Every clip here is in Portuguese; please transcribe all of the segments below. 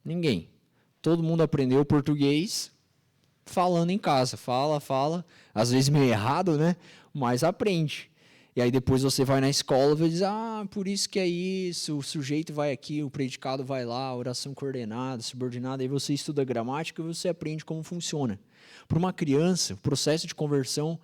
Ninguém. Todo mundo aprendeu português falando em casa. Fala, às vezes meio errado, né? Mas aprende. E aí depois você vai na escola e diz, por isso que é isso, o sujeito vai aqui, o predicado vai lá, oração coordenada, subordinada, aí você estuda gramática e você aprende como funciona. Para uma criança, o processo de conversão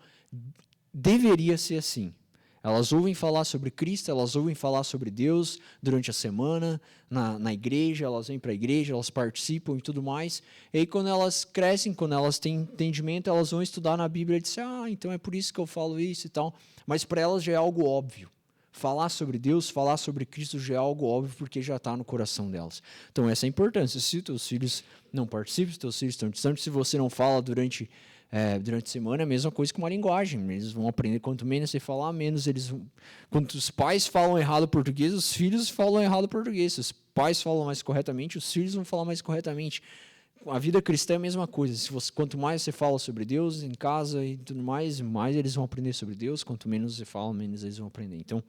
deveria ser assim. Elas ouvem falar sobre Cristo, elas ouvem falar sobre Deus durante a semana, na igreja, elas vêm para a igreja, elas participam e tudo mais. E aí, quando elas crescem, quando elas têm entendimento, elas vão estudar na Bíblia e dizem, então é por isso que eu falo isso e tal. Mas para elas já é algo óbvio. Falar sobre Deus, falar sobre Cristo já é algo óbvio, porque já está no coração delas. Então, essa é a importância. Se os teus filhos não participam, se os teus filhos estão distantes, se você não fala durante a semana, é a mesma coisa que uma linguagem. Eles vão aprender, quanto menos você falar, menos eles vão... Quando os pais falam errado português, os filhos falam errado português. Se os pais falam mais corretamente, os filhos vão falar mais corretamente. A vida cristã é a mesma coisa. Quanto mais você fala sobre Deus em casa e tudo mais, mais eles vão aprender sobre Deus. Quanto menos você fala, menos eles vão aprender. Então,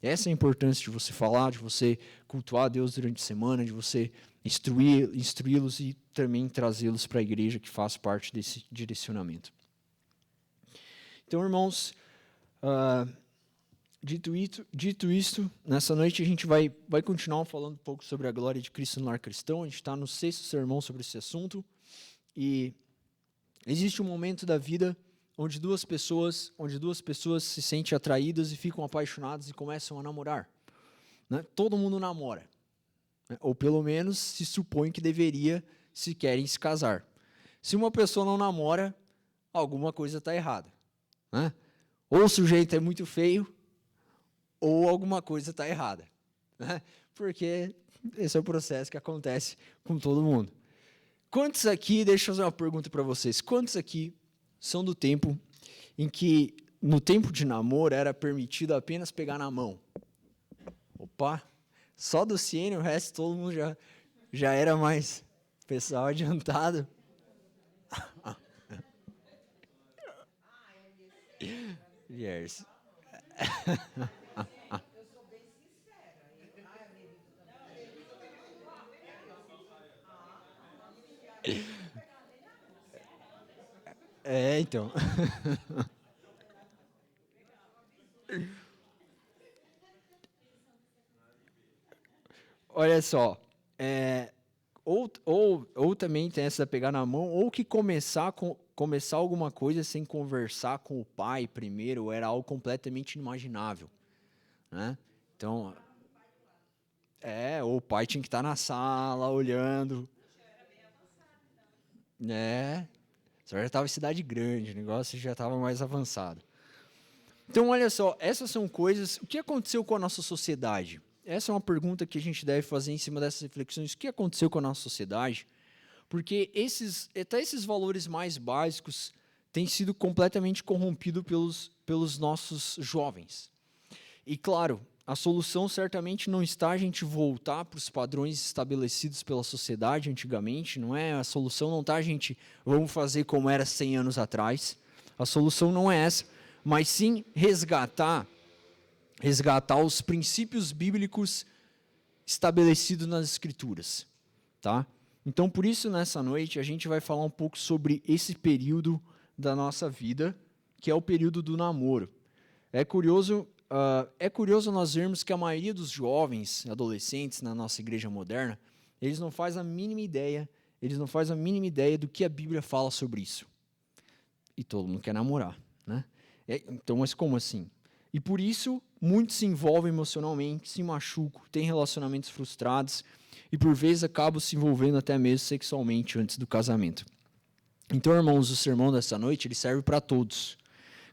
essa é a importância de você falar, de você cultuar a Deus durante a semana, de você instruí-los e também trazê-los para a igreja, que faz parte desse direcionamento. Então, irmãos, dito isto, nessa noite a gente vai continuar falando um pouco sobre a glória de Cristo no lar cristão. A gente está no 6º sermão sobre esse assunto. E existe um momento da vida onde duas pessoas se sentem atraídas e ficam apaixonadas e começam a namorar. Né? Todo mundo namora. Né? Ou pelo menos se supõe que deveria, se querem se casar. Se uma pessoa não namora, alguma coisa está errada. Né? Ou o sujeito é muito feio, ou alguma coisa está errada. Né? Porque esse é o processo que acontece com todo mundo. Quantos aqui, deixa eu fazer uma pergunta para vocês, quantos aqui são do tempo em que, no tempo de namoro, era permitido apenas pegar na mão? Opa, só do Ciene, o resto todo mundo já era mais pessoal adiantado. Yes. Então. Olha só, ou também tem essa de pegar na mão, ou que começar alguma coisa sem conversar com o pai primeiro era algo completamente inimaginável. Né? Então, ou o pai tinha que estar na sala, olhando. Só já estava em cidade grande, o negócio já estava mais avançado. Então, olha só, essas são coisas... O que aconteceu com a nossa sociedade? Essa é uma pergunta que a gente deve fazer em cima dessas reflexões. O que aconteceu com a nossa sociedade? Porque até esses valores mais básicos têm sido completamente corrompidos pelos nossos jovens. E, claro, a solução certamente não está a gente voltar para os padrões estabelecidos pela sociedade antigamente, não é? A solução não está a gente, vamos fazer como era 100 anos atrás. A solução não é essa, mas sim resgatar os princípios bíblicos estabelecidos nas Escrituras. Tá? Então, por isso, nessa noite, a gente vai falar um pouco sobre esse período da nossa vida, que é o período do namoro. É curioso nós vermos que a maioria dos jovens, adolescentes na nossa igreja moderna, eles não fazem a mínima ideia do que a Bíblia fala sobre isso. E todo mundo quer namorar, né? Então, mas como assim? E por isso, muitos se envolvem emocionalmente, se machucam, têm relacionamentos frustrados e, por vezes, acabam se envolvendo até mesmo sexualmente antes do casamento. Então, irmãos, o sermão dessa noite ele serve para todos.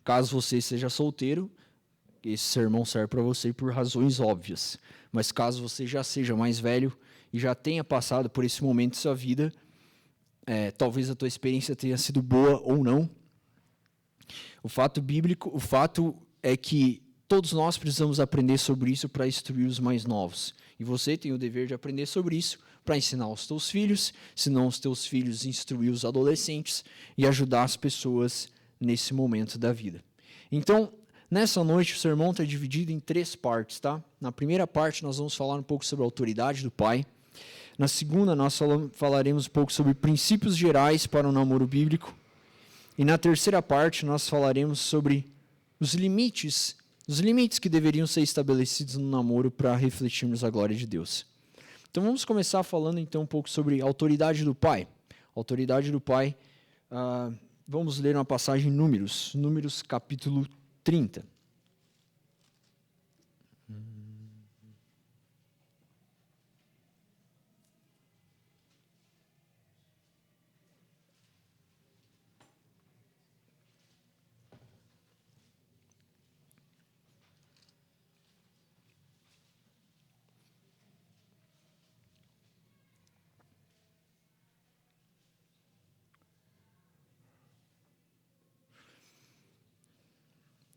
Caso você seja solteiro, esse sermão serve para você por razões óbvias. Mas caso você já seja mais velho e já tenha passado por esse momento de sua vida, talvez a tua experiência tenha sido boa ou não. O fato é que todos nós precisamos aprender sobre isso para instruir os mais novos. E você tem o dever de aprender sobre isso para ensinar os teus filhos, se não os teus filhos, instruir os adolescentes e ajudar as pessoas nesse momento da vida. Então, nessa noite, o sermão está dividido em 3 partes. Tá? Na primeira parte, nós vamos falar um pouco sobre a autoridade do pai. Na segunda, nós falaremos um pouco sobre princípios gerais para o namoro bíblico. E na terceira parte, nós falaremos sobre os limites que deveriam ser estabelecidos no namoro para refletirmos a glória de Deus. Então vamos começar falando então um pouco sobre a autoridade do pai. Autoridade do pai, vamos ler uma passagem em Números capítulo 30.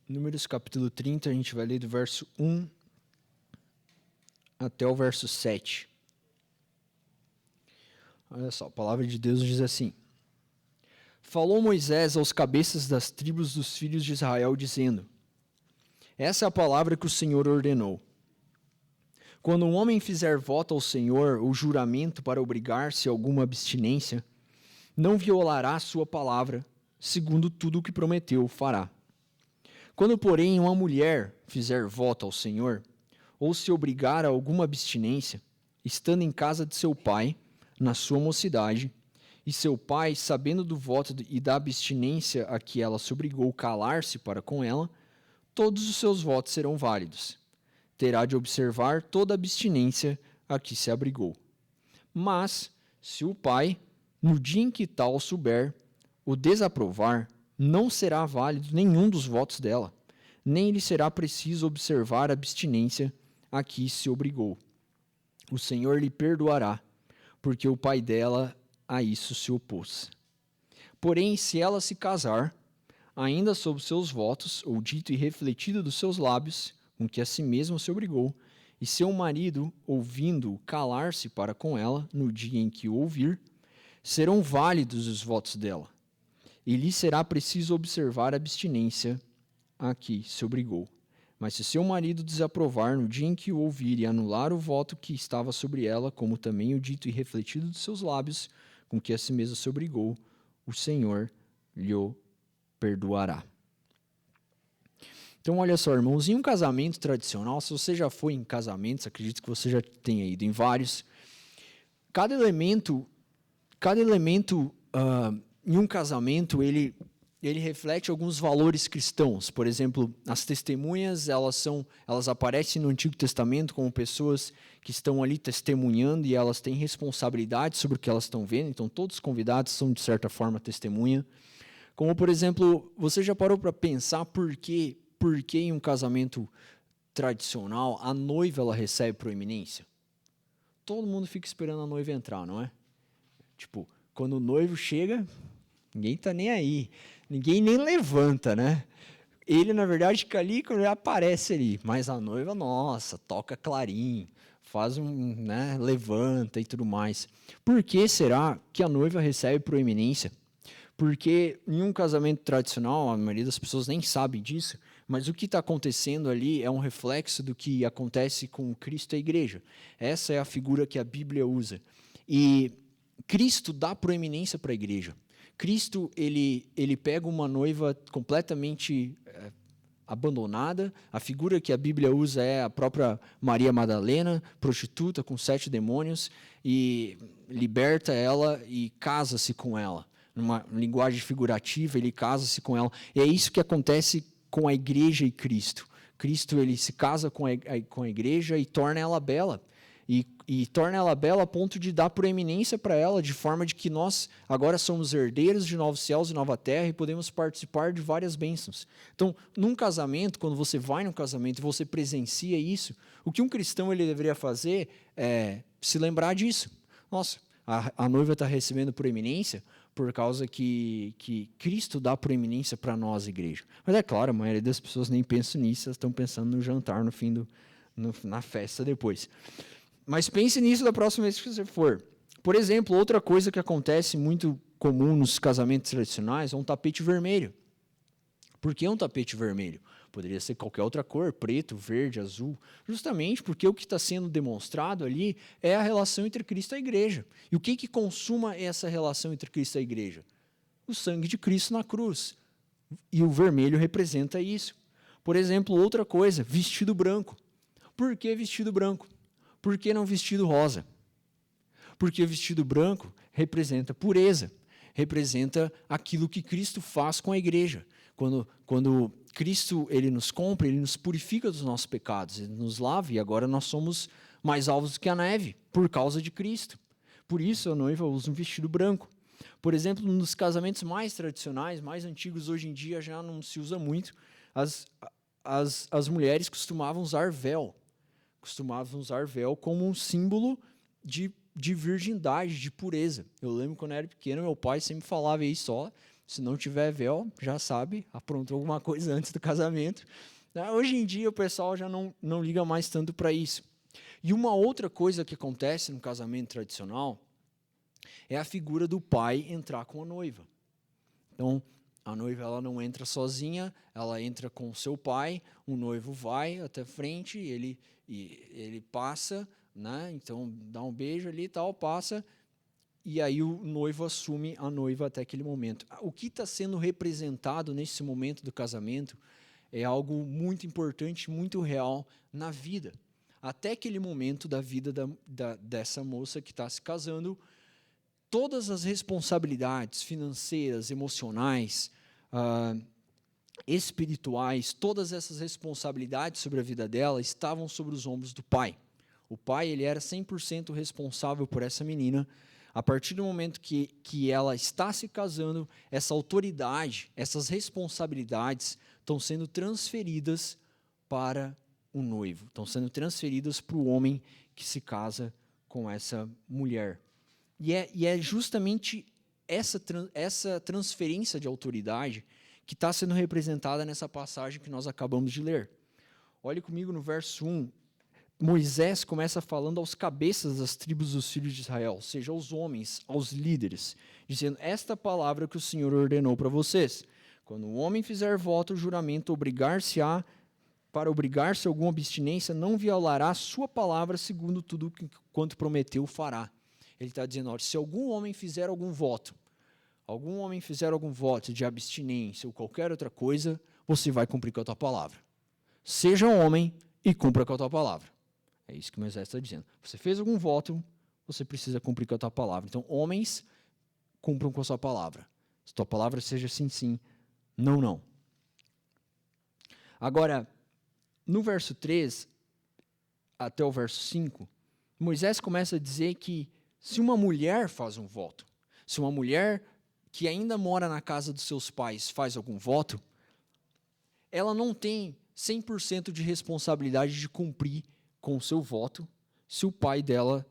Números capítulo 30, a gente vai ler do verso 1 até o verso 7. Olha só, a palavra de Deus diz assim: Falou Moisés aos cabeças das tribos dos filhos de Israel, dizendo: Essa é a palavra que o Senhor ordenou. Quando um homem fizer voto ao Senhor ou juramento para obrigar-se a alguma abstinência, não violará sua palavra, segundo tudo o que prometeu, fará. Quando, porém, uma mulher fizer voto ao Senhor, ou se obrigar a alguma abstinência, estando em casa de seu pai, na sua mocidade, e seu pai, sabendo do voto e da abstinência a que ela se obrigou calar-se para com ela, todos os seus votos serão válidos. Terá de observar toda a abstinência a que se abrigou. Mas, se o pai, no dia em que tal souber, o desaprovar, não será válido nenhum dos votos dela, nem lhe será preciso observar a abstinência a que se obrigou. O Senhor lhe perdoará, porque o pai dela a isso se opôs. Porém, se ela se casar, ainda sob seus votos, ou dito e refletido dos seus lábios, com que a si mesma se obrigou, e seu marido, ouvindo calar-se para com ela, no dia em que o ouvir, serão válidos os votos dela, e lhe será preciso observar a abstinência a que se obrigou. Mas se seu marido desaprovar no dia em que o ouvir e anular o voto que estava sobre ela, como também o dito e refletido dos seus lábios, com que a si mesma se obrigou, o Senhor lhe perdoará. Então, olha só, irmãos, em um casamento tradicional, se você já foi em casamentos, acredito que você já tenha ido em vários, cada elemento em um casamento, ele reflete alguns valores cristãos. Por exemplo, as testemunhas, elas aparecem no Antigo Testamento como pessoas que estão ali testemunhando e elas têm responsabilidade sobre o que elas estão vendo. Então, todos os convidados são, de certa forma, testemunha. Como, por exemplo, você já parou para pensar por que em um casamento tradicional a noiva ela recebe proeminência? Todo mundo fica esperando a noiva entrar, não é? Tipo, quando o noivo chega, ninguém está nem aí. Ninguém nem levanta, né? Ele, na verdade, fica ali quando ele aparece ali. Mas a noiva, nossa, toca clarim, faz levanta e tudo mais. Por que será que a noiva recebe proeminência? Porque em um casamento tradicional, a maioria das pessoas nem sabe disso, mas o que está acontecendo ali é um reflexo do que acontece com Cristo e a igreja. Essa é a figura que a Bíblia usa. E Cristo dá proeminência para a igreja. Cristo, ele pega uma noiva completamente abandonada. A figura que a Bíblia usa é a própria Maria Madalena, prostituta com 7 demônios, e liberta ela e casa-se com ela. Numa linguagem figurativa, ele casa-se com ela. E é isso que acontece com a igreja e Cristo. Cristo, ele se casa com a igreja e torna ela bela. E torna ela bela a ponto de dar proeminência para ela, de forma de que nós agora somos herdeiros de novos céus e nova terra e podemos participar de várias bênçãos. Então, num casamento, quando você vai num casamento e você presencia isso, o que um cristão ele deveria fazer é se lembrar disso. Nossa, a noiva está recebendo proeminência por causa que Cristo dá proeminência para nós, igreja. Mas é claro, a maioria das pessoas nem pensam nisso, elas estão pensando no jantar no fim na festa depois. Mas pense nisso da próxima vez que você for. Por exemplo, outra coisa que acontece muito comum nos casamentos tradicionais é um tapete vermelho. Por que um tapete vermelho? Poderia ser qualquer outra cor, preto, verde, azul, justamente porque o que está sendo demonstrado ali é a relação entre Cristo e a igreja. E o que consuma essa relação entre Cristo e a igreja? O sangue de Cristo na cruz. E o vermelho representa isso. Por exemplo, outra coisa, vestido branco. Por que vestido branco? Por que não vestido rosa? Porque o vestido branco representa pureza, representa aquilo que Cristo faz com a igreja. Quando Cristo ele nos compra, ele nos purifica dos nossos pecados, ele nos lava e agora nós somos mais alvos do que a neve, por causa de Cristo. Por isso a noiva usa um vestido branco. Por exemplo, nos casamentos mais tradicionais, mais antigos, hoje em dia já não se usa muito, as mulheres costumavam usar véu. Costumavam usar véu como um símbolo de virgindade, de pureza. Eu lembro quando eu era pequeno, meu pai sempre falava isso, ó, se não tiver véu, já sabe, aprontou alguma coisa antes do casamento. Hoje em dia o pessoal já não liga mais tanto para isso. E uma outra coisa que acontece no casamento tradicional é a figura do pai entrar com a noiva. Então, a noiva ela não entra sozinha, ela entra com o seu pai, o noivo vai até frente, ele passa, né? Então dá um beijo ali e tal, passa, e aí o noivo assume a noiva até aquele momento. O que está sendo representado nesse momento do casamento é algo muito importante, muito real na vida. Até aquele momento da vida dessa moça que está se casando, todas as responsabilidades financeiras, emocionais, espirituais, todas essas responsabilidades sobre a vida dela estavam sobre os ombros do pai. O pai ele era 100% responsável por essa menina. A partir do momento que ela está se casando, essa autoridade, essas responsabilidades estão sendo transferidas para o noivo, estão sendo transferidas para o homem que se casa com essa mulher. E é justamente essa transferência de autoridade que está sendo representada nessa passagem que nós acabamos de ler. Olhe comigo no verso 1. Moisés começa falando aos cabeças das tribos dos filhos de Israel, ou seja, aos homens, aos líderes, dizendo, esta palavra que o Senhor ordenou para vocês. Quando o homem fizer voto ou juramento, para obrigar-se a alguma abstinência, não violará a sua palavra, segundo tudo quanto prometeu fará. Ele está dizendo, olha, se algum homem fizer algum voto de abstinência ou qualquer outra coisa, você vai cumprir com a tua palavra. Seja homem e cumpra com a tua palavra. É isso que Moisés está dizendo. Você fez algum voto, você precisa cumprir com a tua palavra. Então, homens, cumpram com a sua palavra. Se a tua palavra seja sim, sim, não, não. Agora, no verso 3 até o verso 5, Moisés começa a dizer que se uma mulher faz um voto, se uma mulher que ainda mora na casa dos seus pais faz algum voto, ela não tem 100% de responsabilidade de cumprir com o seu voto se o pai dela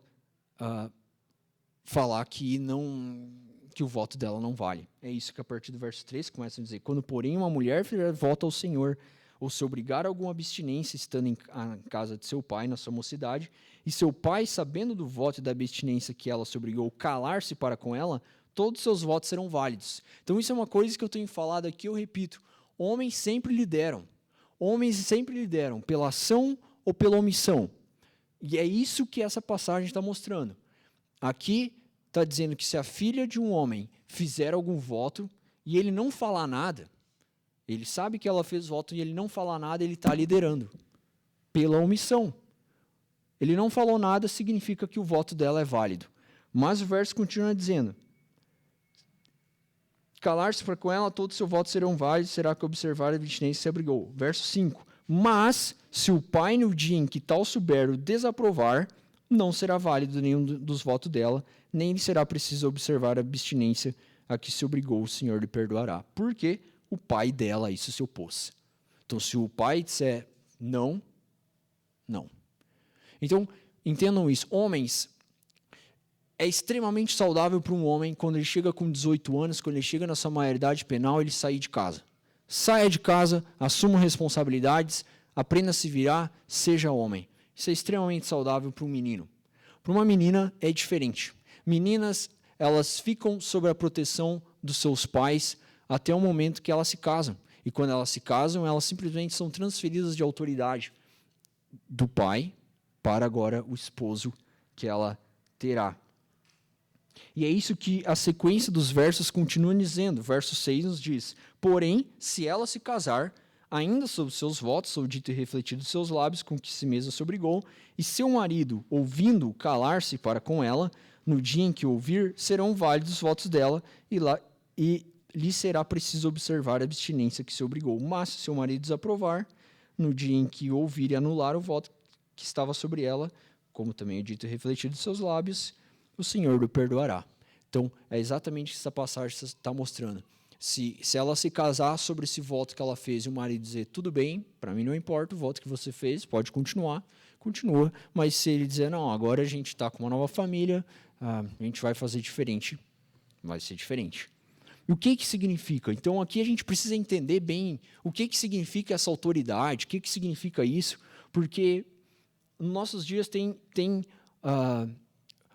falar que o voto dela não vale. É isso que a partir do verso 3 começa a dizer. Quando, porém, uma mulher fizer voto ao Senhor, ou se obrigar a alguma abstinência estando em casa de seu pai, na sua mocidade, e seu pai, sabendo do voto e da abstinência que ela se obrigou, calar-se para com ela, todos os seus votos serão válidos. Então, isso é uma coisa que eu tenho falado aqui, eu repito, homens sempre lideram. Homens sempre lideram, pela ação ou pela omissão. E é isso que essa passagem está mostrando. Aqui está dizendo que se a filha de um homem fizer algum voto e ele não falar nada, ele sabe que ela fez voto e ele não falar nada, ele está liderando. Pela omissão. Ele não falou nada, significa que o voto dela é válido. Mas o verso continua dizendo, calar-se para com ela, todos os seus votos serão válidos, será que observar a abstinência se abrigou. Verso 5. Mas, se o pai no dia em que tal souber o desaprovar, não será válido nenhum dos votos dela, nem lhe será preciso observar a abstinência a que se obrigou, o Senhor lhe perdoará. Porque o pai dela a isso se opôs. Então, se o pai disser não, não. Então, entendam isso. Homens, é extremamente saudável para um homem, quando ele chega com 18 anos, quando ele chega na sua maioridade penal, ele sair de casa. Saia de casa, assuma responsabilidades, aprenda a se virar, seja homem. Isso é extremamente saudável para um menino. Para uma menina é diferente. Meninas, elas ficam sob a proteção dos seus pais até o momento que elas se casam. E quando elas se casam, elas simplesmente são transferidas de autoridade do pai para agora o esposo que ela terá. E é isso que a sequência dos versos continua dizendo. Verso 6 nos diz: porém, se ela se casar, ainda sob seus votos, sob dito e refletido de seus lábios, com que si mesma se obrigou, e seu marido, ouvindo, calar-se para com ela, no dia em que ouvir, serão válidos os votos dela, e lhe será preciso observar a abstinência que se obrigou. Mas, se seu marido desaprovar, no dia em que ouvir e anular o voto que estava sobre ela, como também é dito e refletido de seus lábios, o Senhor lhe perdoará. Então, é exatamente o que essa passagem está mostrando. Se ela se casar sobre esse voto que ela fez e o marido dizer, tudo bem, para mim não importa o voto que você fez, pode continuar, continua. Mas se ele dizer, não, agora a gente está com uma nova família, a gente vai fazer diferente, vai ser diferente. E o que significa? Então, aqui a gente precisa entender bem o que significa essa autoridade, o que significa isso, porque nos nossos dias tem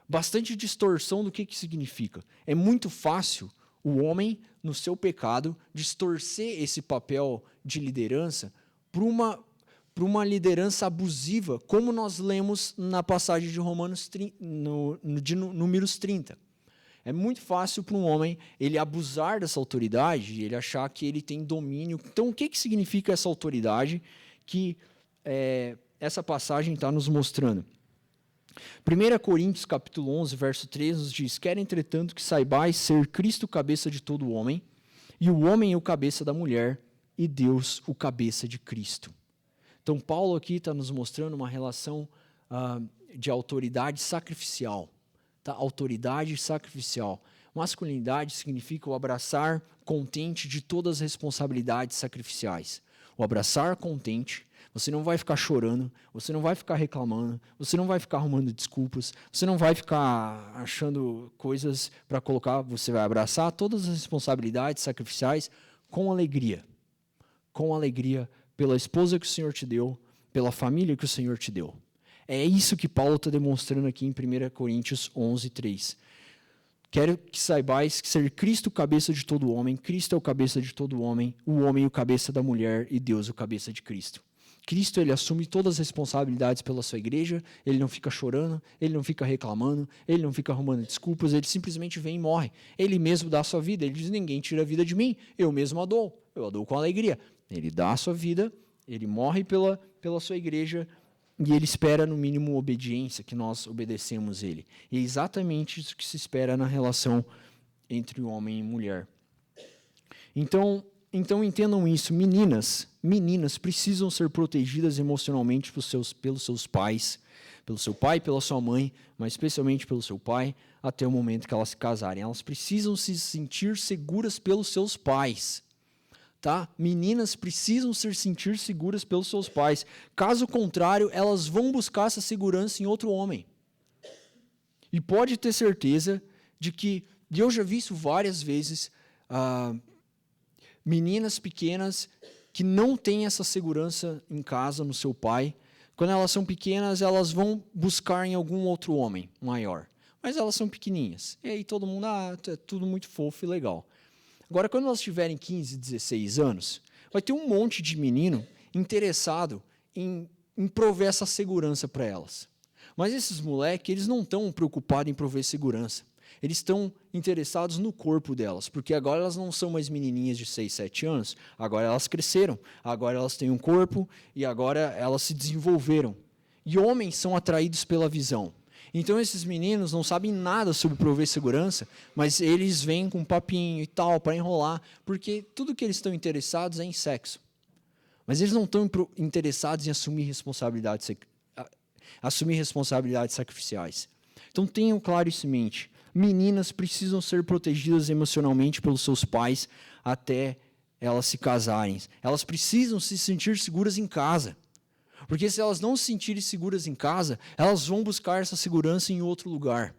bastante distorção do que significa. É muito fácil o homem, no seu pecado, distorcer esse papel de liderança para uma liderança abusiva, como nós lemos na passagem de Romanos, de Números 30. É muito fácil para um homem ele abusar dessa autoridade, ele achar que ele tem domínio. Então, o que significa essa autoridade que essa passagem está nos mostrando? 1 Coríntios capítulo 11, verso 3 nos diz: quer, entretanto, que saibais ser Cristo o cabeça de todo homem, e o homem o cabeça da mulher, e Deus o cabeça de Cristo. Então, Paulo aqui está nos mostrando uma relação de autoridade sacrificial. Tá? Autoridade sacrificial. Masculinidade significa o abraçar contente de todas as responsabilidades sacrificiais. O abraçar contente. Você não vai ficar chorando, você não vai ficar reclamando, você não vai ficar arrumando desculpas, você não vai ficar achando coisas para colocar, você vai abraçar todas as responsabilidades sacrificiais com alegria pela esposa que o Senhor te deu, pela família que o Senhor te deu. É isso que Paulo está demonstrando aqui em 1 Coríntios 11, 3. Quero que saibais que ser Cristo o cabeça de todo homem, Cristo é o cabeça de todo homem, o homem o cabeça da mulher e Deus o cabeça de Cristo. Cristo, ele assume todas as responsabilidades pela sua igreja, ele não fica chorando, ele não fica reclamando, ele não fica arrumando desculpas, ele simplesmente vem e morre. Ele mesmo dá a sua vida, ele diz, ninguém tira a vida de mim, eu mesmo a dou, eu a dou com alegria. Ele dá a sua vida, ele morre pela sua igreja e ele espera, no mínimo, obediência, que nós obedecemos ele. E é exatamente isso que se espera na relação entre o homem e mulher. Então entendam isso, meninas precisam ser protegidas emocionalmente pelos seus pais, pelo seu pai, pela sua mãe, mas especialmente pelo seu pai, até o momento que elas se casarem. Elas precisam se sentir seguras pelos seus pais. Tá? Meninas precisam se sentir seguras pelos seus pais. Caso contrário, elas vão buscar essa segurança em outro homem. E pode ter certeza de que, e eu já vi isso várias vezes, meninas pequenas que não têm essa segurança em casa, no seu pai, quando elas são pequenas, elas vão buscar em algum outro homem maior. Mas elas são pequeninhas. E aí todo mundo, é tudo muito fofo e legal. Agora, quando elas tiverem 15, 16 anos, vai ter um monte de menino interessado em prover essa segurança para elas. Mas esses moleques, eles não estão preocupados em prover segurança. Eles estão interessados no corpo delas, porque agora elas não são mais menininhas de 6, 7 anos, agora elas cresceram, agora elas têm um corpo e agora elas se desenvolveram. E homens são atraídos pela visão. Então esses meninos não sabem nada sobre prover segurança, mas eles vêm com um papinho e tal para enrolar, porque tudo que eles estão interessados é em sexo. Mas eles não estão interessados em assumir responsabilidades sacrificiais. Então tenham claro isso em mente. Meninas precisam ser protegidas emocionalmente pelos seus pais até elas se casarem. Elas precisam se sentir seguras em casa. Porque se elas não se sentirem seguras em casa, elas vão buscar essa segurança em outro lugar.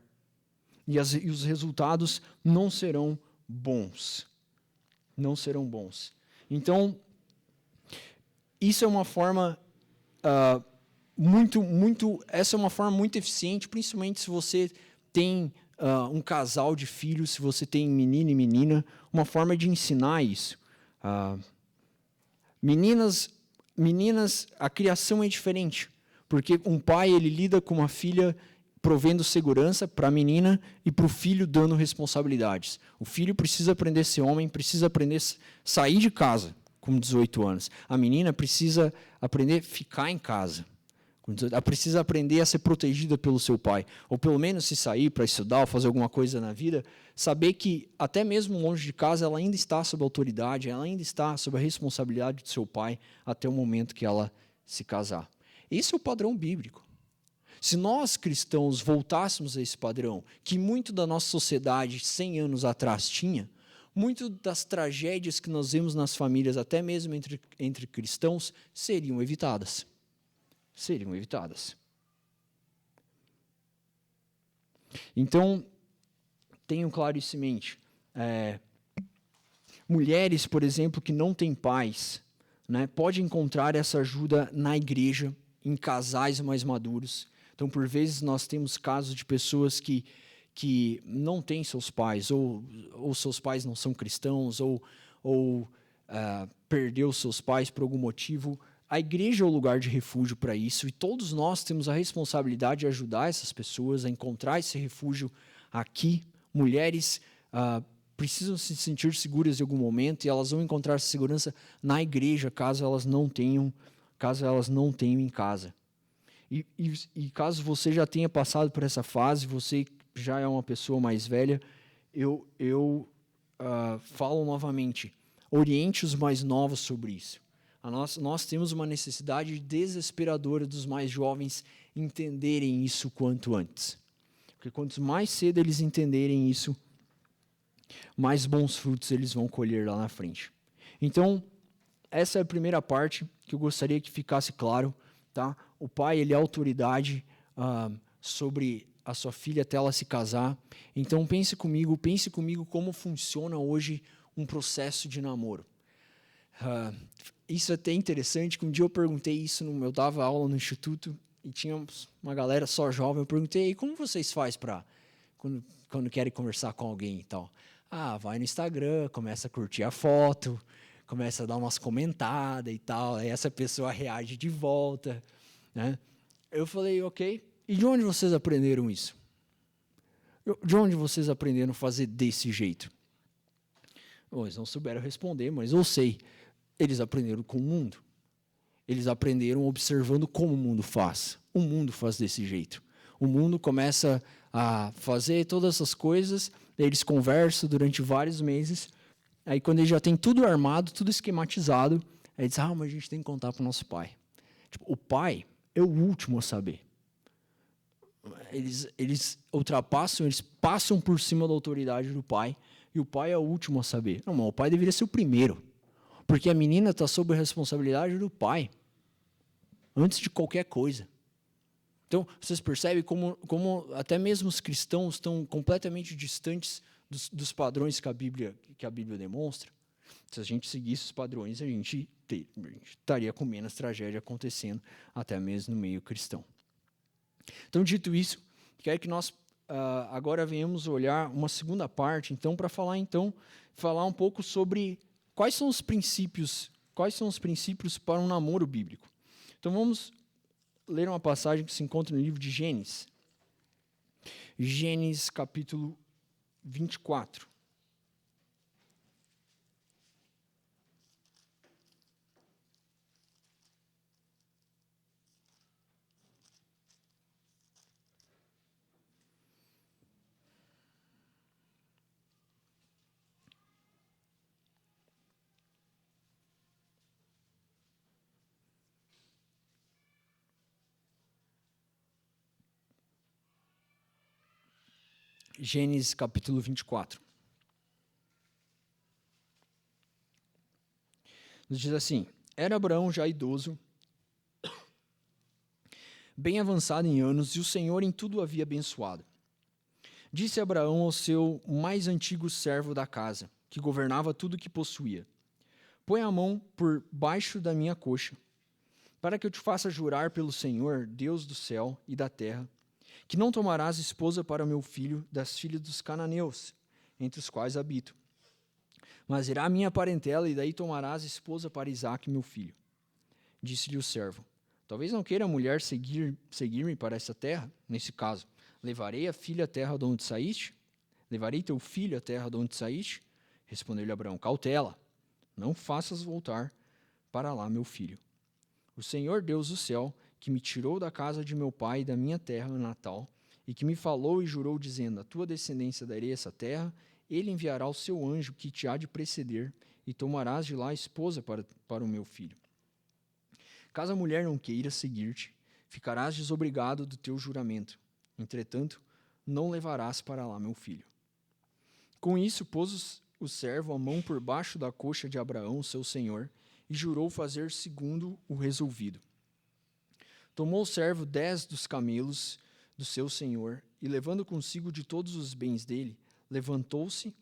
E os resultados não serão bons. Não serão bons. Então, isso é uma forma essa é uma forma muito eficiente, principalmente se você tem um casal de filhos, se você tem menino e menina, uma forma de ensinar isso. Meninas, a criação é diferente, porque um pai ele lida com uma filha provendo segurança para a menina e para o filho dando responsabilidades. O filho precisa aprender a ser homem, precisa aprender a sair de casa com 18 anos. A menina precisa aprender a ficar em casa. Ela precisa aprender a ser protegida pelo seu pai. Ou pelo menos se sair para estudar ou fazer alguma coisa na vida, saber que até mesmo longe de casa ela ainda está sob a autoridade, ela ainda está sob a responsabilidade do seu pai até o momento que ela se casar. Esse é o padrão bíblico. Se nós, cristãos, voltássemos a esse padrão, que muito da nossa sociedade 100 anos atrás tinha, muito das tragédias que nós vemos nas famílias, até mesmo entre cristãos, seriam evitadas. Seriam evitadas. Então, tenham claro isso em mente. Mulheres, por exemplo, que não têm pais, né, podem encontrar essa ajuda na igreja, em casais mais maduros. Então, por vezes, nós temos casos de pessoas que não têm seus pais, ou seus pais não são cristãos, ou perdeu seus pais por algum motivo. A igreja é o lugar de refúgio para isso, e todos nós temos a responsabilidade de ajudar essas pessoas a encontrar esse refúgio aqui. Mulheres precisam se sentir seguras em algum momento, e elas vão encontrar essa segurança na igreja, caso elas não tenham em casa. E caso você já tenha passado por essa fase, você já é uma pessoa mais velha, eu falo novamente, oriente os mais novos sobre isso. Nós temos uma necessidade desesperadora dos mais jovens entenderem isso quanto antes. Porque quanto mais cedo eles entenderem isso, mais bons frutos eles vão colher lá na frente. Então, essa é a primeira parte que eu gostaria que ficasse claro. Tá? O pai ele é autoridade sobre a sua filha até ela se casar. Então, pense comigo como funciona hoje um processo de namoro. Isso é até interessante, que um dia eu perguntei isso, eu dava aula no instituto e tinha uma galera só jovem, eu perguntei, como vocês fazem para quando querem conversar com alguém e tal? Vai no Instagram, começa a curtir a foto, começa a dar umas comentadas e tal, aí essa pessoa reage de volta, né? Eu falei, ok, e de onde vocês aprenderam isso? De onde vocês aprenderam a fazer desse jeito? Eles não souberam responder, mas eu sei. Eles aprenderam com o mundo. Eles aprenderam observando como o mundo faz. O mundo faz desse jeito. O mundo começa a fazer todas essas coisas, eles conversam durante vários meses, aí quando eles já têm tudo armado, tudo esquematizado, aí diz, mas a gente tem que contar para o nosso pai. O pai é o último a saber. Eles ultrapassam, eles passam por cima da autoridade do pai, e o pai é o último a saber. Não, mas o pai deveria ser o primeiro. Porque a menina está sob a responsabilidade do pai, antes de qualquer coisa. Então, vocês percebem como até mesmo os cristãos estão completamente distantes dos padrões que a Bíblia demonstra. Se a gente seguisse os padrões, a gente estaria com menos tragédia acontecendo, até mesmo no meio cristão. Então, dito isso, quero que nós agora venhamos olhar uma segunda parte, então, para falar um pouco sobre quais são os princípios para um namoro bíblico. Então, vamos ler uma passagem que se encontra no livro de Gênesis. Gênesis, capítulo 24. Gênesis capítulo 24. Nos diz assim: era Abraão já idoso, bem avançado em anos, e o Senhor em tudo o havia abençoado. Disse Abraão ao seu mais antigo servo da casa, que governava tudo o que possuía: põe a mão por baixo da minha coxa, para que eu te faça jurar pelo Senhor, Deus do céu e da terra, que não tomarás esposa para o meu filho das filhas dos cananeus, entre os quais habito. Mas irá a minha parentela, e daí tomarás esposa para Isaque, meu filho. Disse-lhe o servo: talvez não queira a mulher seguir-me para essa terra. Nesse caso, levarei a filha à terra de onde saíste? Levarei teu filho à terra de onde saíste? Respondeu-lhe Abraão: cautela, não faças voltar para lá meu filho. O Senhor Deus do céu, que me tirou da casa de meu pai e da minha terra natal, e que me falou e jurou, dizendo: a tua descendência darei essa terra, ele enviará o seu anjo que te há de preceder, e tomarás de lá a esposa para o meu filho. Caso a mulher não queira seguir-te, ficarás desobrigado do teu juramento. Entretanto, não levarás para lá meu filho. Com isso, pôs o servo a mão por baixo da coxa de Abraão, seu senhor, e jurou fazer segundo o resolvido. Tomou o servo 10 dos camelos do seu senhor, e levando consigo de todos os bens dele, levantou-se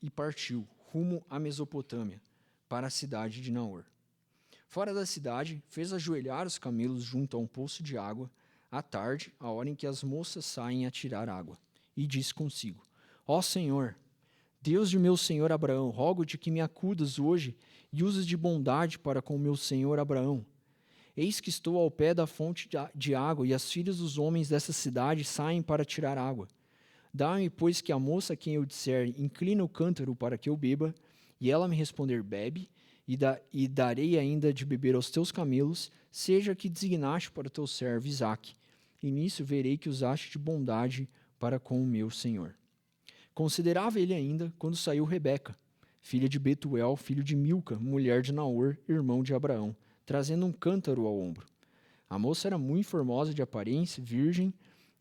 e partiu, rumo à Mesopotâmia, para a cidade de Naor. Fora da cidade, fez ajoelhar os camelos junto a um poço de água, à tarde, a hora em que as moças saem a tirar água, e disse consigo: ó Senhor, Deus de meu senhor Abraão, rogo-te que me acudas hoje e uses de bondade para com meu senhor Abraão. Eis que estou ao pé da fonte de água, e as filhas dos homens dessa cidade saem para tirar água. Dá-me, pois, que a moça a quem eu disser, inclina o cântaro para que eu beba, e ela me responder, bebe, e darei ainda de beber aos teus camelos, seja que designaste para o teu servo Isaque. E nisso verei que usaste de bondade para com o meu senhor. Considerava ele ainda quando saiu Rebeca, filha de Betuel, filho de Milca, mulher de Naor, irmão de Abraão, trazendo um cântaro ao ombro. A moça era muito formosa de aparência, virgem,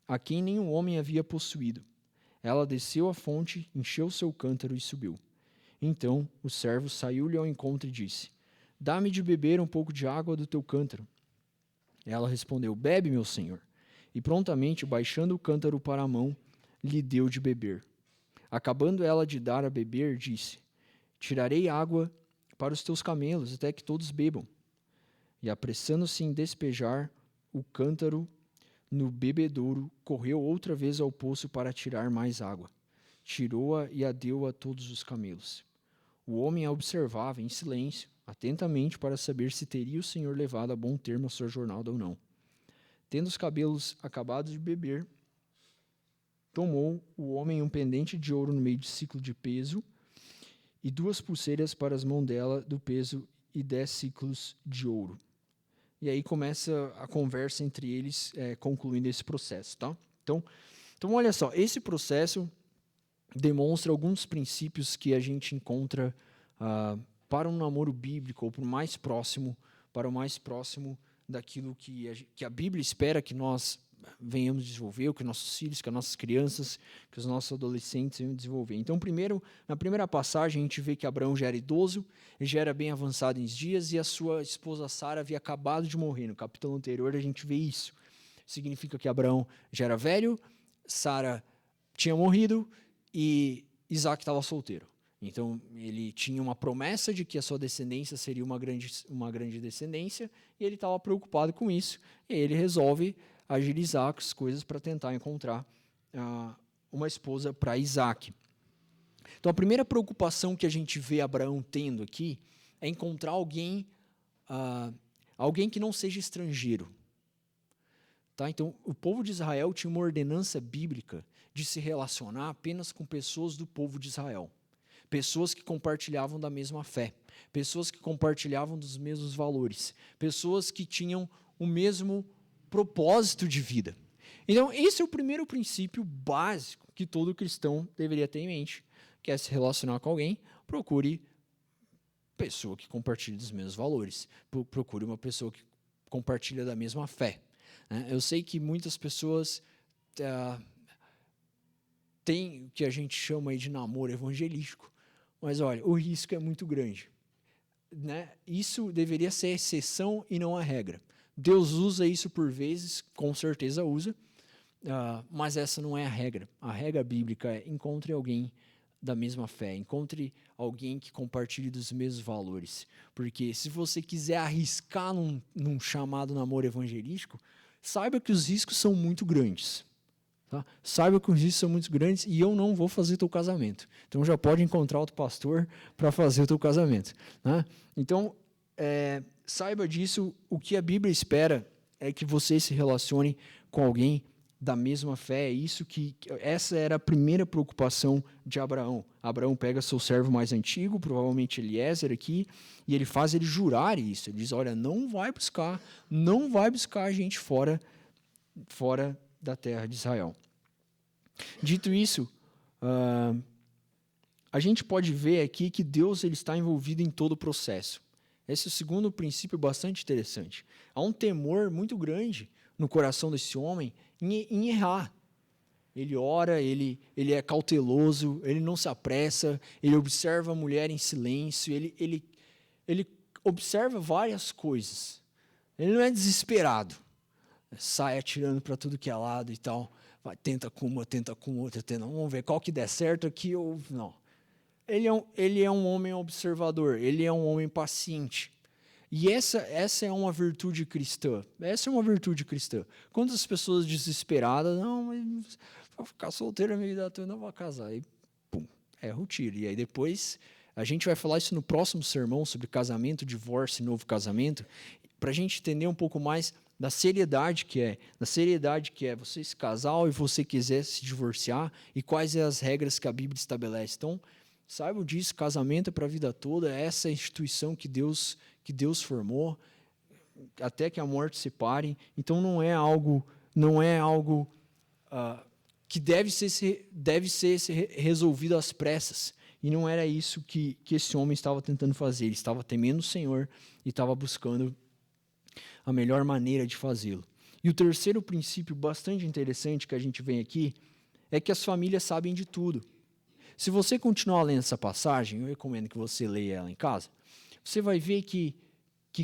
a quem nenhum homem havia possuído. Ela desceu à fonte, encheu seu cântaro e subiu. Então o servo saiu-lhe ao encontro e disse: dá-me de beber um pouco de água do teu cântaro. Ela respondeu: bebe, meu senhor. E prontamente, baixando o cântaro para a mão, lhe deu de beber. Acabando ela de dar a beber, disse: tirarei água para os teus camelos, até que todos bebam. E apressando-se em despejar o cântaro no bebedouro, correu outra vez ao poço para tirar mais água. Tirou-a e a deu a todos os camelos. O homem a observava em silêncio, atentamente, para saber se teria o senhor levado a bom termo a sua jornada ou não. Tendo os camelos acabado de beber, tomou o homem um pendente de ouro no meio de ciclo de peso, e 2 pulseiras para as mãos dela do peso e 10 ciclos de ouro. E aí começa a conversa entre eles, concluindo esse processo, tá? Então, olha só, esse processo demonstra alguns princípios que a gente encontra para um namoro bíblico, ou para o mais próximo daquilo que a Bíblia espera que nós venhamos desenvolver, que nossos filhos, que as nossas crianças, que os nossos adolescentes venham desenvolver. Então, na primeira passagem, a gente vê que Abraão já era idoso, ele já era bem avançado em dias, e a sua esposa Sara havia acabado de morrer. No capítulo anterior, a gente vê isso. Significa que Abraão já era velho, Sara tinha morrido, e Isaac estava solteiro. Então, ele tinha uma promessa de que a sua descendência seria uma grande descendência, e ele estava preocupado com isso, e ele resolve agilizar as coisas para tentar encontrar uma esposa para Isaac. Então, a primeira preocupação que a gente vê Abraão tendo aqui é encontrar alguém que não seja estrangeiro. Tá? Então, o povo de Israel tinha uma ordenança bíblica de se relacionar apenas com pessoas do povo de Israel. Pessoas que compartilhavam da mesma fé, pessoas que compartilhavam dos mesmos valores, pessoas que tinham o mesmo propósito de vida. Então, esse é o primeiro princípio básico que todo cristão deveria ter em mente. Quer se relacionar com alguém, procure pessoa que compartilha dos mesmos valores, procure uma pessoa que compartilha da mesma fé. Eu sei que muitas pessoas têm o que a gente chama aí de namoro evangelístico, mas olha, o risco é muito grande. Isso deveria ser a exceção e não a regra. Deus usa isso por vezes, com certeza usa, mas essa não é a regra. A regra bíblica é: encontre alguém da mesma fé, encontre alguém que compartilhe dos mesmos valores. Porque se você quiser arriscar num chamado namoro evangelístico, saiba que os riscos são muito grandes. Tá? Saiba que os riscos são muito grandes e eu não vou fazer teu casamento. Então já pode encontrar outro pastor para fazer o teu casamento. Né? Então, saiba disso. O que a Bíblia espera é que você se relacione com alguém da mesma fé. Essa era a primeira preocupação de Abraão. Abraão pega seu servo mais antigo, provavelmente Eliezer aqui, e ele faz ele jurar isso. Ele diz, olha, não vai buscar gente fora da terra de Israel. Dito isso, a gente pode ver aqui que Deus ele está envolvido em todo o processo. Esse é o segundo princípio bastante interessante. Há um temor muito grande no coração desse homem em errar. Ele ora, ele é cauteloso, ele não se apressa, ele observa a mulher em silêncio, ele observa várias coisas. Ele não é desesperado. Sai atirando para tudo que é lado e tal, tenta com uma, tenta com outra, vamos ver qual que der certo aqui ou não. Ele é um homem observador, ele é um homem paciente. E essa é uma virtude cristã. Essa é uma virtude cristã. Quantas pessoas desesperadas, não, mas vou ficar solteiro a minha vida toda, não vou casar. E pum, erra o tiro. E aí depois, a gente vai falar isso no próximo sermão sobre casamento, divórcio e novo casamento, para a gente entender um pouco mais da seriedade que é você se casar e você quiser se divorciar e quais são as regras que a Bíblia estabelece. Então, saibam disso, casamento é para a vida toda, essa é a instituição que Deus formou, até que a morte separe. Então, não é algo que deve ser resolvido às pressas. E não era isso que esse homem estava tentando fazer. Ele estava temendo o Senhor e estava buscando a melhor maneira de fazê-lo. E o terceiro princípio bastante interessante que a gente vem aqui é que as famílias sabem de tudo. Se você continuar lendo essa passagem, eu recomendo que você leia ela em casa, você vai ver que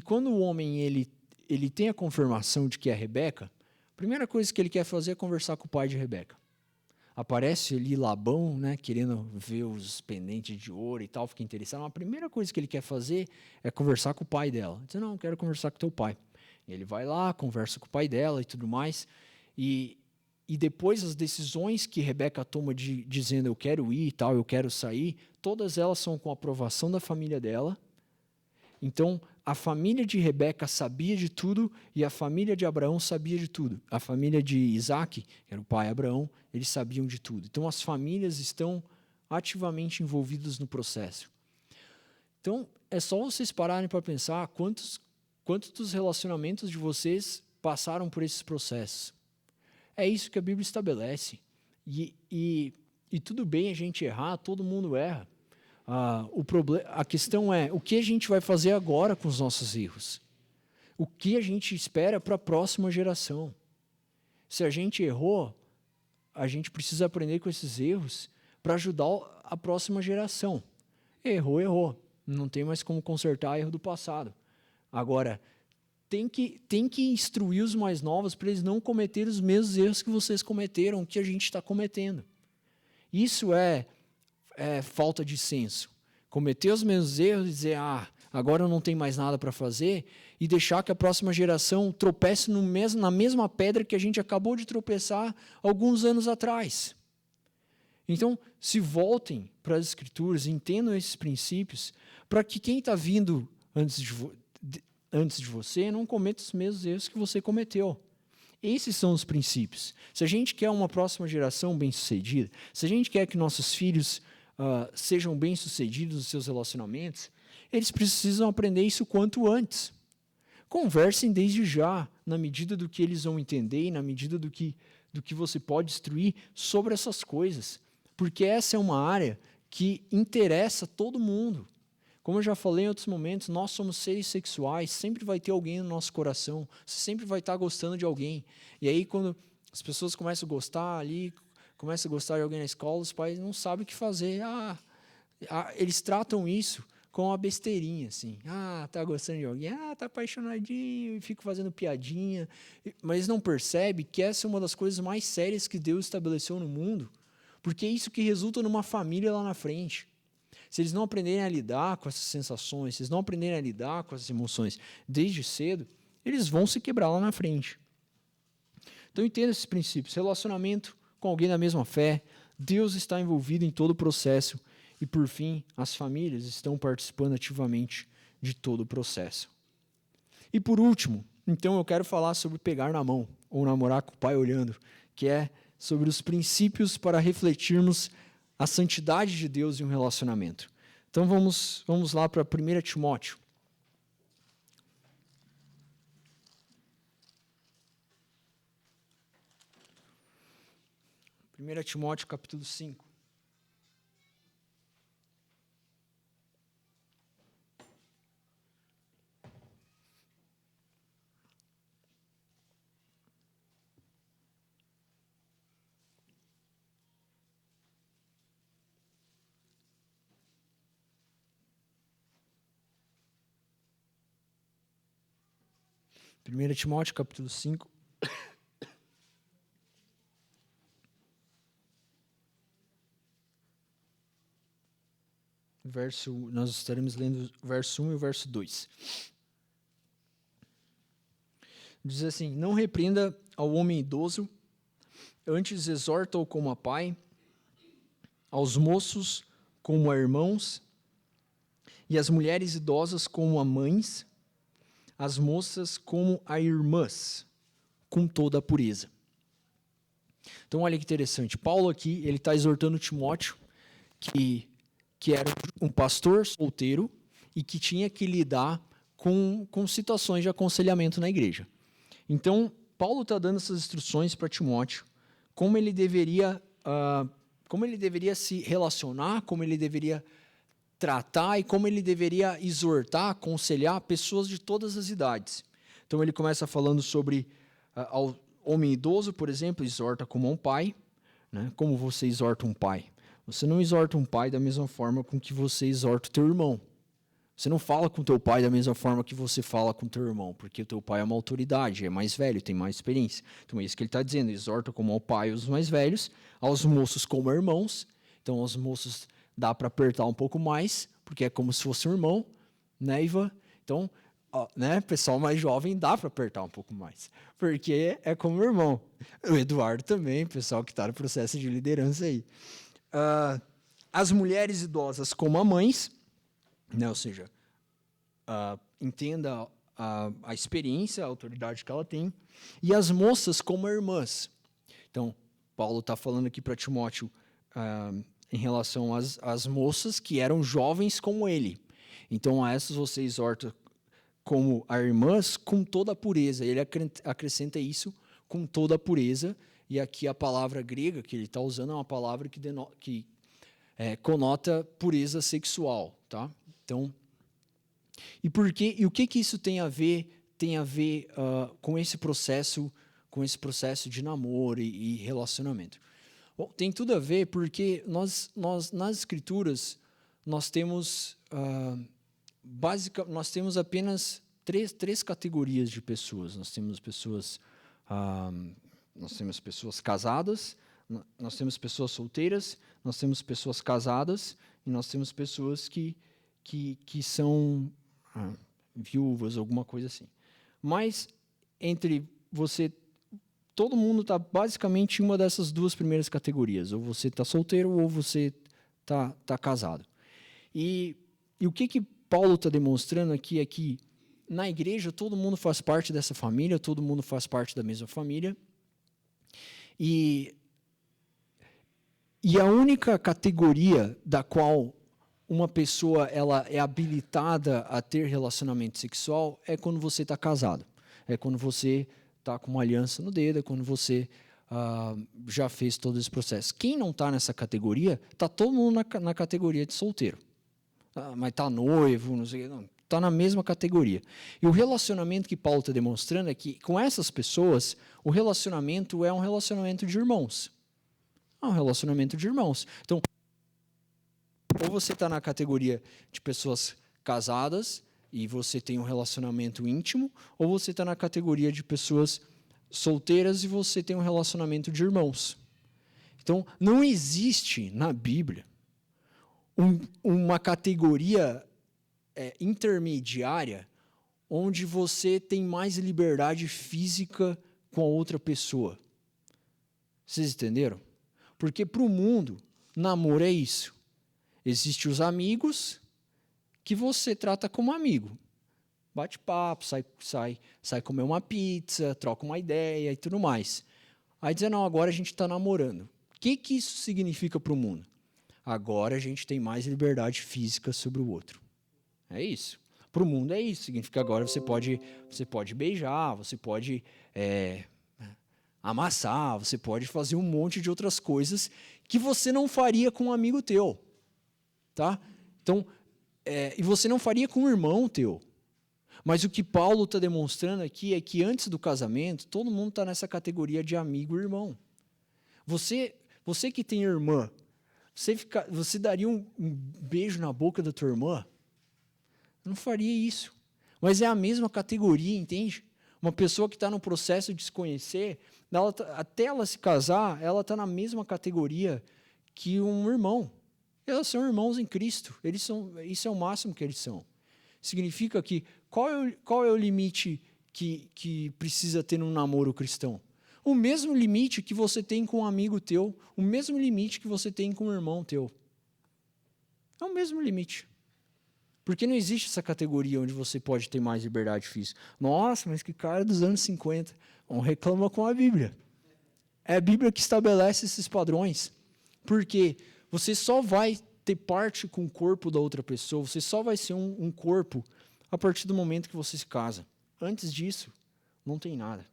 quando o homem ele tem a confirmação de que é Rebeca, a primeira coisa que ele quer fazer é conversar com o pai de Rebeca. Aparece ali Labão, né, querendo ver os pendentes de ouro e tal, fica interessado. A primeira coisa que ele quer fazer é conversar com o pai dela. Ele diz, não, eu quero conversar com teu pai. E ele vai lá, conversa com o pai dela e tudo mais. E depois as decisões que Rebeca toma dizendo eu quero ir e tal, eu quero sair, todas elas são com a aprovação da família dela. Então, a família de Rebeca sabia de tudo e a família de Abraão sabia de tudo. A família de Isaac, que era o pai Abraão, eles sabiam de tudo. Então, as famílias estão ativamente envolvidas no processo. Então, é só vocês pararem para pensar quantos dos relacionamentos de vocês passaram por esses processos. É isso que a Bíblia estabelece. E tudo bem a gente errar, todo mundo erra. A questão é, o que a gente vai fazer agora com os nossos erros? O que a gente espera para a próxima geração? Se a gente errou, a gente precisa aprender com esses erros para ajudar a próxima geração. Errou. Não tem mais como consertar erro do passado. Agora, tem que instruir os mais novos para eles não cometerem os mesmos erros que vocês cometeram, que a gente está cometendo. Isso é falta de senso. Cometer os mesmos erros e dizer, agora eu não tenho mais nada para fazer, e deixar que a próxima geração tropece na mesma pedra que a gente acabou de tropeçar alguns anos atrás. Então, se voltem para as Escrituras, entendam esses princípios, para que quem está vindo antes de você não cometa os mesmos erros que você cometeu. Esses são os princípios. Se a gente quer uma próxima geração bem-sucedida, se a gente quer que nossos filhos sejam bem-sucedidos nos seus relacionamentos, eles precisam aprender isso quanto antes. Conversem desde já, na medida do que eles vão entender e na medida do que você pode instruir sobre essas coisas. Porque essa é uma área que interessa todo mundo. Como eu já falei em outros momentos, nós somos seres sexuais, sempre vai ter alguém no nosso coração, você sempre vai estar gostando de alguém. E aí, quando as pessoas começam a gostar ali, começam a gostar de alguém na escola, os pais não sabem o que fazer. Eles tratam isso com uma besteirinha, assim. Tá gostando de alguém, tá apaixonadinho, e fico fazendo piadinha. Mas não percebe que essa é uma das coisas mais sérias que Deus estabeleceu no mundo, porque é isso que resulta numa família lá na frente. Se eles não aprenderem a lidar com essas sensações, se eles não aprenderem a lidar com essas emoções desde cedo, eles vão se quebrar lá na frente. Então, entenda esses princípios. Relacionamento com alguém da mesma fé. Deus está envolvido em todo o processo. E, por fim, as famílias estão participando ativamente de todo o processo. E, por último, então eu quero falar sobre pegar na mão, ou namorar com o pai olhando, que é sobre os princípios para refletirmos a santidade de Deus em um relacionamento. Então, vamos lá para 1 Timóteo. 1 Timóteo, capítulo 5. Primeira Timóteo, capítulo 5. Nós estaremos lendo o verso 1 e o verso 2. Diz assim: não repreenda ao homem idoso, antes exorta-o como a pai, aos moços como a irmãos, e as mulheres idosas como a mães, as moças como a irmãs, com toda a pureza. Então, olha que interessante. Paulo aqui, ele está exortando Timóteo, que era um pastor solteiro e que tinha que lidar com situações de aconselhamento na igreja. Então, Paulo está dando essas instruções para Timóteo, como ele deveria se relacionar, como ele deveria tratar e como ele deveria exortar, aconselhar pessoas de todas as idades. Então, ele começa falando sobre ao homem idoso, por exemplo, exorta como um pai, né? Como você exorta um pai? Você não exorta um pai da mesma forma com que você exorta o teu irmão. Você não fala com o teu pai da mesma forma que você fala com o teu irmão, porque o teu pai é uma autoridade, é mais velho, tem mais experiência. Então é isso que ele está dizendo, exorta como ao pai os mais velhos, aos moços como irmãos. Então aos moços dá para apertar um pouco mais, porque é como se fosse um irmão, né, Ivan? Então, né, pessoal mais jovem dá para apertar um pouco mais, porque é como irmão. O Eduardo também, pessoal que está no processo de liderança aí. As mulheres idosas como a mães, né, ou seja, entenda a experiência, a autoridade que ela tem, e as moças como irmãs. Então, Paulo está falando aqui para Timóteo em relação às moças que eram jovens como ele. Então, a essas você exorta como a irmãs com toda a pureza. Ele acrescenta isso com toda a pureza. E aqui a palavra grega que ele está usando é uma palavra que conota pureza sexual, tá? Então, e o que isso tem a ver com esse processo de namoro e relacionamento? Bom, tem tudo a ver porque nós nas escrituras nós temos nós temos apenas três categorias de pessoas. Nós temos pessoas casadas, nós temos pessoas solteiras, nós temos pessoas casadas e nós temos pessoas que são viúvas, alguma coisa assim. Mas todo mundo está basicamente em uma dessas duas primeiras categorias. Ou você está solteiro ou você está casado. E o que Paulo está demonstrando aqui é que na igreja todo mundo faz parte dessa família, todo mundo faz parte da mesma família. E a única categoria da qual uma pessoa ela é habilitada a ter relacionamento sexual é quando você está casado. É quando você está com uma aliança no dedo, é quando você já fez todo esse processo. Quem não está nessa categoria, está todo mundo na categoria de solteiro. Mas está noivo, não sei o que, está na mesma categoria. E o relacionamento que Paulo está demonstrando é que com essas pessoas, o relacionamento é um relacionamento de irmãos. É um relacionamento de irmãos. Então, ou você está na categoria de pessoas casadas e você tem um relacionamento íntimo, ou você está na categoria de pessoas solteiras e você tem um relacionamento de irmãos. Então, não existe na Bíblia uma categoria intermediária onde você tem mais liberdade física com a outra pessoa. Vocês entenderam? Porque para o mundo, namoro é isso. Existem os amigos que você trata como amigo. Bate papo, sai comer uma pizza, troca uma ideia e tudo mais. Aí dizer, não, agora a gente está namorando. O que isso significa para o mundo? Agora a gente tem mais liberdade física sobre o outro. É isso. Para o mundo é isso. Significa que agora você pode beijar, você pode amassar, você pode fazer um monte de outras coisas que você não faria com um amigo teu. Tá? Então, e você não faria com um irmão teu. Mas o que Paulo está demonstrando aqui é que antes do casamento, todo mundo está nessa categoria de amigo e irmão. Você que tem irmã, você daria um beijo na boca da tua irmã? Não faria isso. Mas é a mesma categoria, entende? Uma pessoa que está no processo de se conhecer, até ela se casar, ela está na mesma categoria que um irmão. Elas são irmãos em Cristo. Isso é o máximo que eles são. Significa que qual é o limite que precisa ter num namoro cristão? O mesmo limite que você tem com um amigo teu, o mesmo limite que você tem com um irmão teu. É o mesmo limite. Porque não existe essa categoria onde você pode ter mais liberdade física. Nossa, mas que cara dos anos 50. Não reclama com a Bíblia. É a Bíblia que estabelece esses padrões. Porque você só vai ter parte com o corpo da outra pessoa, você só vai ser um corpo a partir do momento que você se casa. Antes disso, não tem nada.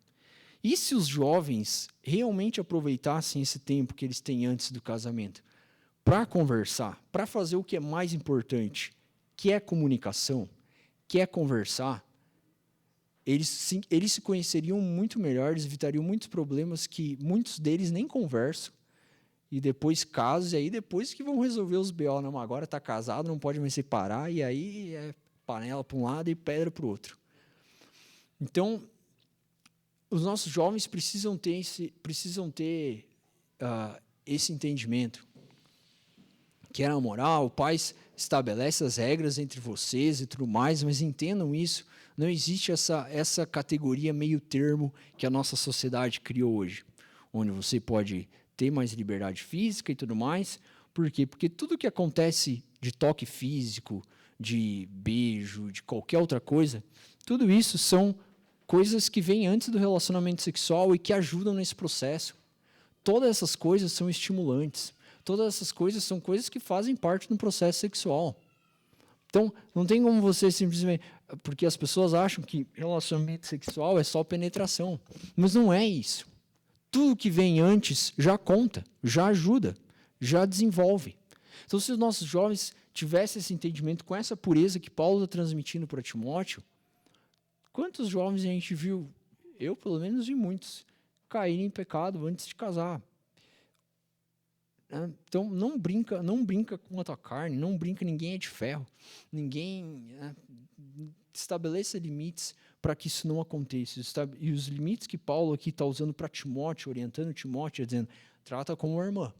E se os jovens realmente aproveitassem esse tempo que eles têm antes do casamento para conversar, para fazer o que é mais importante, que é comunicação, que é conversar, eles se conheceriam muito melhor, eles evitariam muitos problemas que muitos deles nem conversam, e depois casam, e aí depois que vão resolver os BO, não, agora está casado, não pode mais separar, e aí é panela para um lado e pedra para o outro. Então, os nossos jovens precisam ter esse entendimento, que é na moral, o pai estabelece as regras entre vocês e tudo mais, mas entendam isso, não existe essa categoria meio termo que a nossa sociedade criou hoje, onde você pode ter mais liberdade física e tudo mais. Por quê? Porque tudo que acontece de toque físico, de beijo, de qualquer outra coisa, tudo isso são coisas que vêm antes do relacionamento sexual e que ajudam nesse processo. Todas essas coisas são estimulantes. Todas essas coisas são coisas que fazem parte do processo sexual. Então, não tem como você simplesmente... Porque as pessoas acham que relacionamento sexual é só penetração. Mas não é isso. Tudo que vem antes já conta, já ajuda, já desenvolve. Então, se os nossos jovens tivessem esse entendimento com essa pureza que Paulo está transmitindo para Timóteo, quantos jovens a gente viu? Eu, pelo menos, vi muitos caírem em pecado antes de casar. Então, não brinca com a tua carne, não brinca, ninguém é de ferro. Ninguém estabeleça limites para que isso não aconteça. E os limites que Paulo aqui está usando para Timóteo, orientando Timóteo, dizendo, trata como uma irmã.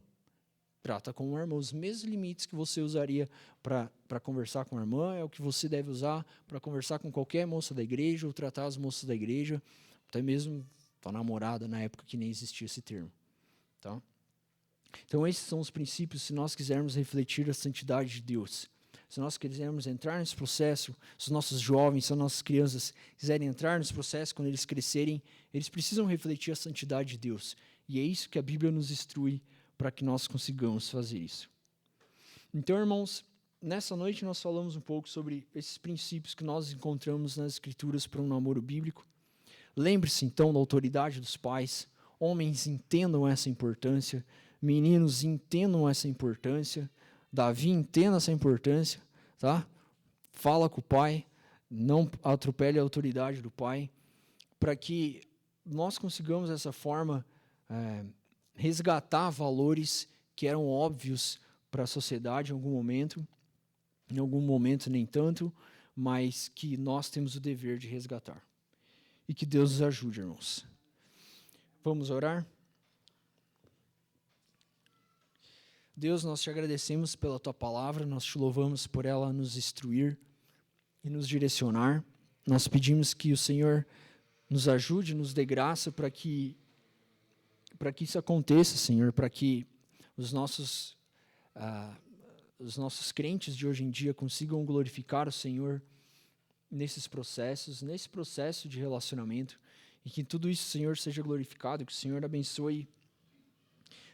Trata como uma irmã. Os mesmos limites que você usaria para conversar com a irmã é o que você deve usar para conversar com qualquer moça da igreja ou tratar as moças da igreja, até mesmo tua namorada, na época que nem existia esse termo. Tá? Então, esses são os princípios se nós quisermos refletir a santidade de Deus. Se nós quisermos entrar nesse processo, se os nossos jovens, se as nossas crianças quiserem entrar nesse processo, quando eles crescerem, eles precisam refletir a santidade de Deus. E é isso que a Bíblia nos instrui para que nós consigamos fazer isso. Então, irmãos, nessa noite nós falamos um pouco sobre esses princípios que nós encontramos nas Escrituras para um namoro bíblico. Lembre-se, então, da autoridade dos pais. Homens, entendam essa importância. Meninos, entendam essa importância. Davi, entenda essa importância, tá? Fala com o pai, não atropele a autoridade do pai, para que nós consigamos, dessa forma, resgatar valores que eram óbvios para a sociedade em algum momento nem tanto, mas que nós temos o dever de resgatar. E que Deus nos ajude, irmãos. Vamos orar? Deus, nós te agradecemos pela tua palavra, nós te louvamos por ela nos instruir e nos direcionar. Nós pedimos que o Senhor nos ajude, nos dê graça para que isso aconteça, Senhor, para que os nossos crentes de hoje em dia consigam glorificar o Senhor nesse processo de relacionamento, e que tudo isso, Senhor, seja glorificado, que o Senhor abençoe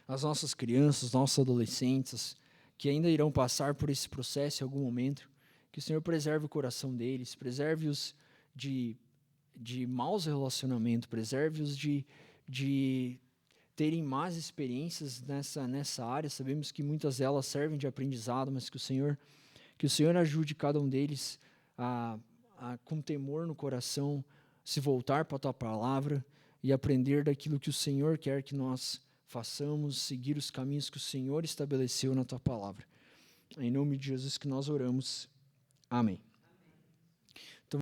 as nossas crianças, nossos adolescentes, que ainda irão passar por esse processo em algum momento, que o Senhor preserve o coração deles, preserve-os de maus relacionamentos, preserve-os de terem más experiências nessa área. Sabemos que muitas delas servem de aprendizado, mas que o Senhor ajude cada um deles com temor no coração, se voltar para a Tua palavra e aprender daquilo que o Senhor quer que nós façamos, seguir os caminhos que o Senhor estabeleceu na Tua palavra. É em nome de Jesus que nós oramos. Amém.